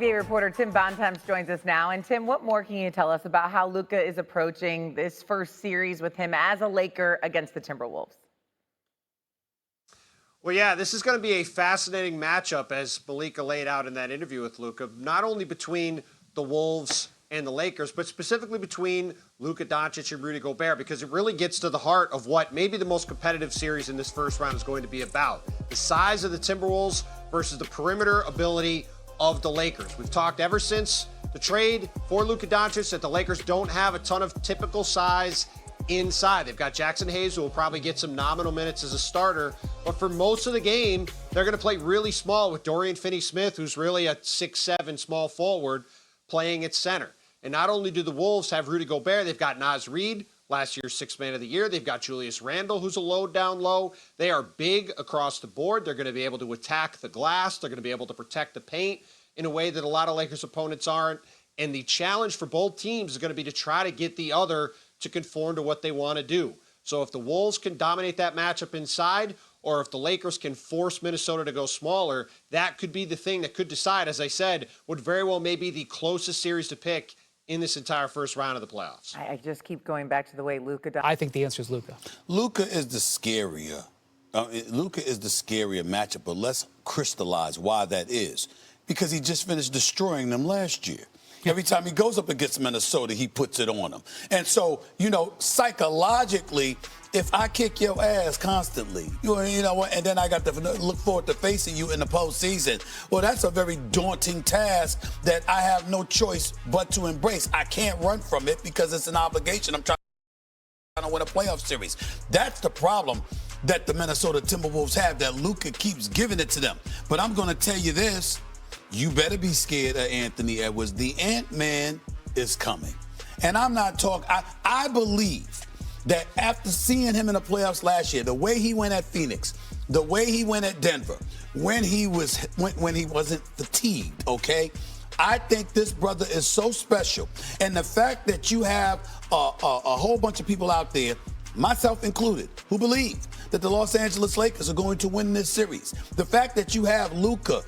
NBA reporter Tim Bontemps joins us now. And Tim, what more can you tell us about how Luka is approaching this first series with him as a Laker against the Timberwolves? Well, yeah, this is going to be a fascinating matchup, as Malika laid out in that interview with Luka, not only between the Wolves and the Lakers, but specifically between Luka Doncic and Rudy Gobert, because it really gets to the heart of what maybe the most competitive series in this first round is going to be about. The size of the Timberwolves versus the perimeter ability of the Lakers. We've talked ever since the trade for Luka Doncic that the Lakers don't have a ton of typical size inside. They've got Jackson Hayes, who will probably get some nominal minutes as a starter, but for most of the game, they're going to play really small with Dorian Finney-Smith, who's really a 6'7" small forward, playing at center. And not only do the Wolves have Rudy Gobert, they've got Naz Reid, last year's Sixth Man of the Year. They've got Julius Randle, who's a load down low. They are big across the board. They're going to be able to attack the glass. They're going to be able to protect the paint in a way that a lot of Lakers opponents aren't. And the challenge for both teams is going to be to try to get the other to conform to what they want to do. So if the Wolves can dominate that matchup inside, or if the Lakers can force Minnesota to go smaller, that could be the thing that could decide, as I said, would very well maybe the closest series to pick in this entire first round of the playoffs. I just keep going back to the way Luka does. I think the answer is Luka. Luka is the scarier. Luka is the scarier matchup, but let's crystallize why that is. Because he just finished destroying them last year. Every time he goes up against Minnesota, he puts it on them. And so, you know, psychologically, if I kick your ass constantly, you know what, and then I got to look forward to facing you in the postseason, well, that's a very daunting task that I have no choice but to embrace. I can't run from it because it's an obligation. I'm trying to win a playoff series. That's the problem that the Minnesota Timberwolves have, that Luka keeps giving it to them. But I'm going to tell you this. You better be scared of Anthony Edwards. The Ant-Man is coming. And I'm not talking, I believe that after seeing him in the playoffs last year, the way he went at Phoenix, the way he went at Denver, when he wasn't fatigued, okay? I think this brother is so special. And the fact that you have a whole bunch of people out there, myself included, who believe that the Los Angeles Lakers are going to win this series. The fact that you have Luka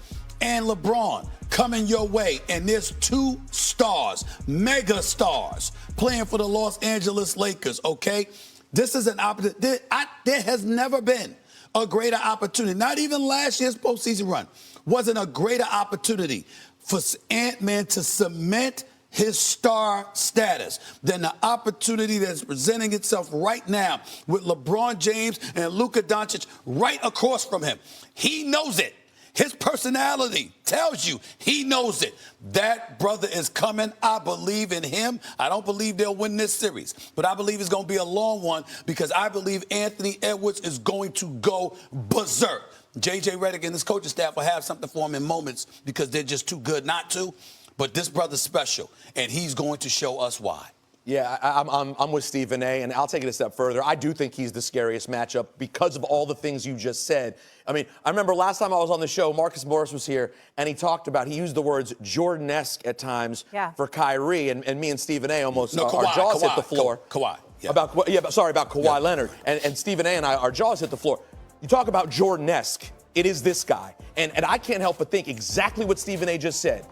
and LeBron coming your way, and there's two stars, mega stars, playing for the Los Angeles Lakers, okay? This is an opportunity. There has never been a greater opportunity. Not even last year's postseason run wasn't a greater opportunity for Ant-Man to cement his star status than the opportunity that's presenting itself right now with LeBron James and Luka Doncic right across from him. He knows it. His personality tells you he knows it. That brother is coming. I believe in him. I don't believe they'll win this series, but I believe it's going to be a long one because I believe Anthony Edwards is going to go berserk. J.J. Redick and his coaching staff will have something for him in moments because they're just too good not to. But this brother's special, and he's going to show us why. Yeah, I'm with Stephen A., and I'll take it a step further. I do think he's the scariest matchup because of all the things you just said. I mean, I remember last time I was on the show, Marcus Morris was here, and he used the words Jordan-esque at times for Kyrie, and me and Stephen A. almost, our jaws hit the floor. Kawhi. Yeah. About Kawhi Leonard. And Stephen A. and I, our jaws hit the floor. You talk about Jordan-esque, it is this guy. And I can't help but think exactly what Stephen A. just said.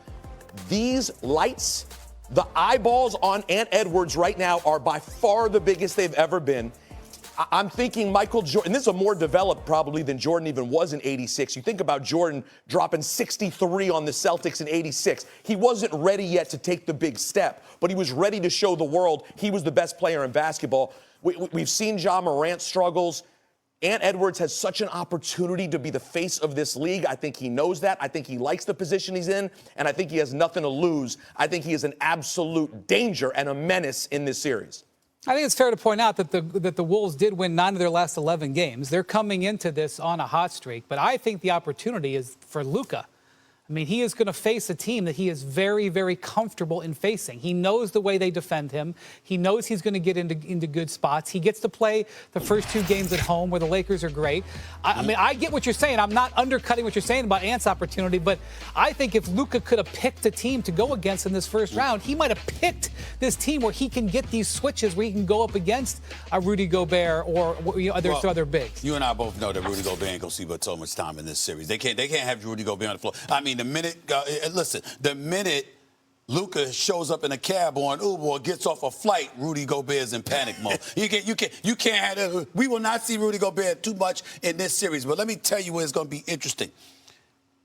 These lights, the eyeballs on Ant Edwards right now are by far the biggest they've ever been. I'm thinking Michael Jordan, and this is a more developed probably than Jordan even was in 86. You think about Jordan dropping 63 on the Celtics in 86. He wasn't ready yet to take the big step, but he was ready to show the world he was the best player in basketball. We've seen Ja Morant struggles. Ant Edwards has such an opportunity to be the face of this league. I think he knows that. I think he likes the position he's in, and I think he has nothing to lose. I think he is an absolute danger and a menace in this series. I think it's fair to point out that the Wolves did win 9 of their last 11 games. They're coming into this on a hot streak, but I think the opportunity is for Luka. I mean, he is going to face a team that he is very, very comfortable in facing. He knows the way they defend him. He knows he's going to get into good spots. He gets to play the first 2 games at home where the Lakers are great. I mean, I get what you're saying. I'm not undercutting what you're saying about Ant's opportunity, but I think if Luka could have picked a team to go against in this first round, he might have picked this team where he can get these switches where he can go up against a Rudy Gobert or other bigs. You and I both know that Rudy Gobert ain't going to see but so much time in this series. They can't have Rudy Gobert on the floor. I mean, the minute Luka shows up in a cab or an Uber or gets off a flight, Rudy Gobert's in panic mode. You can't have. We will not see Rudy Gobert too much in this series. But let me tell you where it's going to be interesting.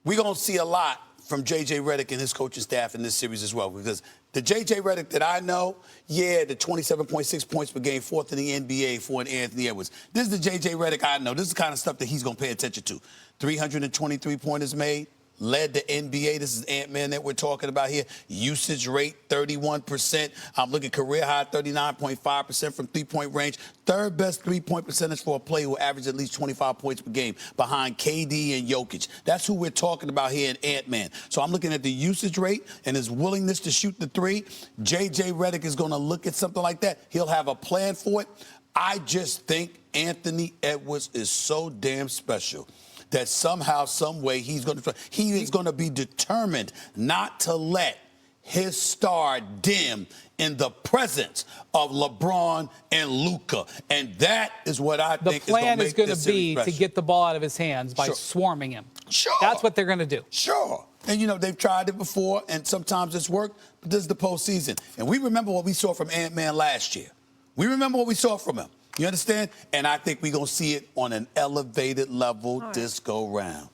We're going to see a lot from J.J. Redick and his coaching staff in this series as well, because the J.J. Redick that I know, the 27.6 points per game, fourth in the NBA for an Anthony Edwards. This is the J.J. Redick I know. This is the kind of stuff that he's going to pay attention to. 323 pointers made. Led the NBA. This is Ant-Man that we're talking about here. Usage rate, 31%. I'm looking career high, 39.5% from three-point range. Third best three-point percentage for a player who averages at least 25 points per game behind KD and Jokic. That's who we're talking about here in Ant-Man. So I'm looking at the usage rate and his willingness to shoot the three. J.J. Redick is going to look at something like that. He'll have a plan for it. I just think Anthony Edwards is so damn special that somehow, some way, he is going to be determined not to let his star dim in the presence of LeBron and Luka. And that is what I think the plan is going to be special. to get the ball out of his hands by swarming him. Sure. That's what they're going to do. Sure. And, they've tried it before, and sometimes it's worked, but this is the postseason. And we remember what we saw from Ant-Man last year. We remember what we saw from him. You understand? And I think we're going to see it on an elevated level this go round.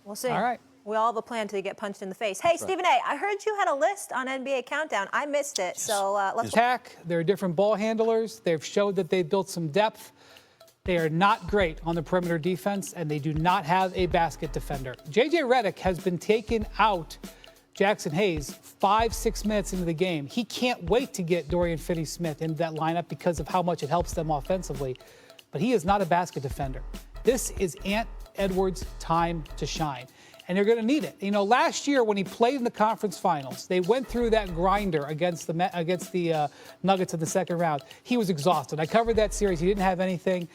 We'll see. All right. We all have a plan to get punched in the face. Hey, Stephen A., I heard you had a list on NBA Countdown. I missed it, so let's... Attack, there are different ball handlers. They've showed that they've built some depth. They are not great on the perimeter defense, and they do not have a basket defender. J.J. Redick has been taken out Jackson Hayes 5-6 minutes into the game. He can't wait to get Dorian Finney-Smith into that lineup because of how much it helps them offensively. But he is not a basket defender. This is Ant Edwards' time to shine. And they're going to need it. Last year when he played in the conference finals, they went through that grinder against the Nuggets in the second round. He was exhausted. I covered that series. He didn't have anything.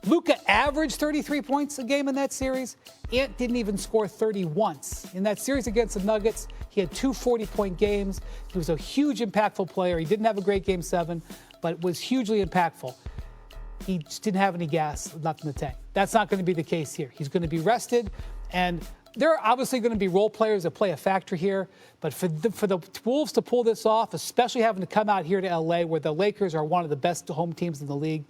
Luka averaged 33 points a game in that series. Ant didn't even score 30 once. In that series against the Nuggets, he had 2 40-point games. He was a huge, impactful player. He didn't have a great Game 7, but was hugely impactful. He just didn't have any gas left in the tank. That's not going to be the case here. He's going to be rested, and there are obviously going to be role players that play a factor here, but for the Wolves to pull this off, especially having to come out here to L.A., where the Lakers are one of the best home teams in the league,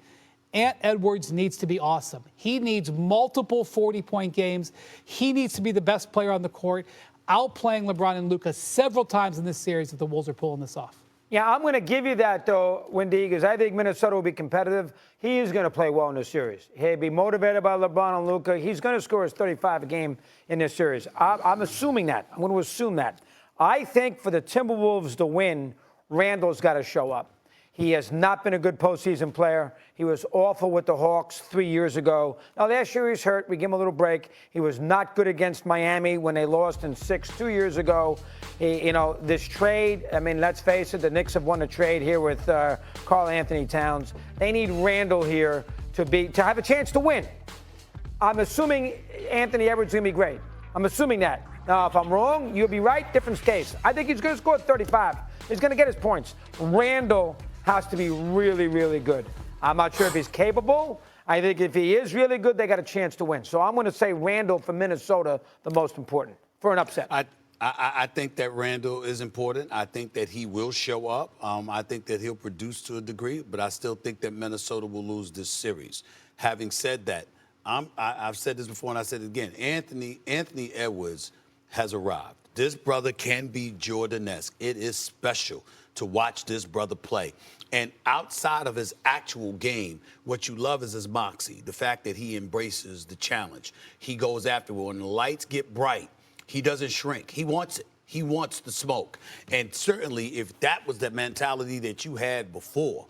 Ant Edwards needs to be awesome. He needs multiple 40-point games. He needs to be the best player on the court, outplaying LeBron and Luka several times in this series if the Wolves are pulling this off. Yeah, I'm going to give you that, though, Wendy, because I think Minnesota will be competitive. He is going to play well in this series. He'll be motivated by LeBron and Luka. He's going to score his 35 a game in this series. I'm assuming that. I'm going to assume that. I think for the Timberwolves to win, Randall's got to show up. He has not been a good postseason player. He was awful with the Hawks 3 years ago. Now, last year he was hurt. We give him a little break. He was not good against Miami when they lost in 6 2 years ago. This trade, let's face it, the Knicks have won a trade here with Karl Anthony Towns. They need Randall here to have a chance to win. I'm assuming Anthony Edwards is going to be great. I'm assuming that. Now, if I'm wrong, you'll be right. Different case. I think he's going to score 35. He's going to get his points. Randall has to be really, really good. I'm not sure if he's capable. I think if he is really good, they got a chance to win. So I'm going to say Randall for Minnesota, the most important, for an upset. I think that Randall is important. I think that he will show up. I think that he'll produce to a degree, but I still think that Minnesota will lose this series. Having said that, I've said this before and I said it again. Anthony Edwards has arrived. This brother can be Jordan-esque. It is special to watch this brother play. And outside of his actual game, what you love is his moxie, the fact that he embraces the challenge. He goes after it. When the lights get bright, he doesn't shrink. He wants it. He wants the smoke. And certainly if that was the mentality that you had before,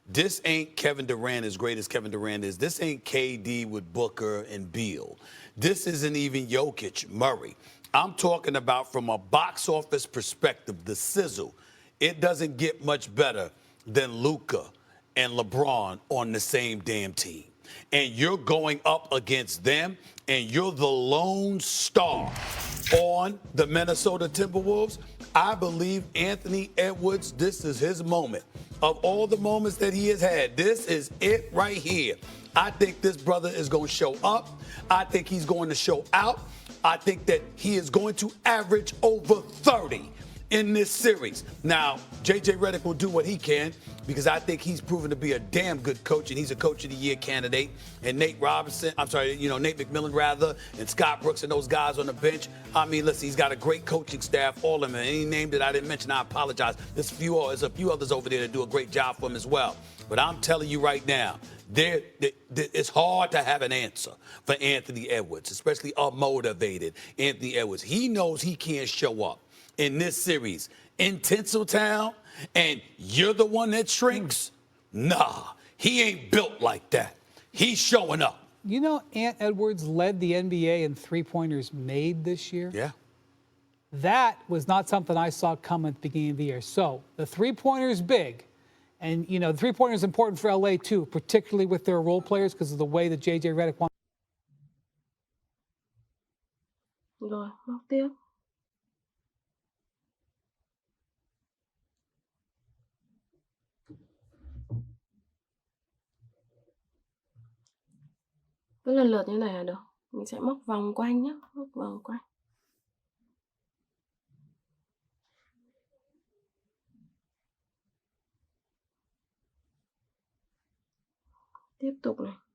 this ain't Kevin Durant as great as Kevin Durant is. This ain't KD with Booker and Beal. This isn't even Jokic, Murray. I'm talking about from a box office perspective, the sizzle. It doesn't get much better than Luka and LeBron on the same damn team. And you're going up against them, and you're the lone star on the Minnesota Timberwolves. I believe Anthony Edwards, this is his moment. Of all the moments that he has had, this is it right here. I think this brother is going to show up. I think he's going to show out. I think that he is going to average over 30 in this series. Now, J.J. Redick will do what he can because I think he's proven to be a damn good coach, and he's a Coach of the Year candidate. And Nate McMillan rather, and Scott Brooks and those guys on the bench. I mean, listen, he's got a great coaching staff, all of them. Any name that I didn't mention, I apologize. There's a few others over there that do a great job for him as well. But I'm telling you right now, it's hard to have an answer for Anthony Edwards, especially a motivated Anthony Edwards. He knows he can't show up in this series in Tinseltown, and you're the one that shrinks? Nah, he ain't built like that. He's showing up. You know, Ant Edwards led the NBA in three-pointers made this year. Yeah. That was not something I saw come at the beginning of the year. So the three-pointer is big. And, you know, the three-pointer is important for LA, too, particularly with their role players because of the way that J.J. Redick wants. Rồi, móc tiếp. Cứ lần lượt như này là được. Mình sẽ móc vòng quanh nhé, móc vòng quanh. Tiếp tục này.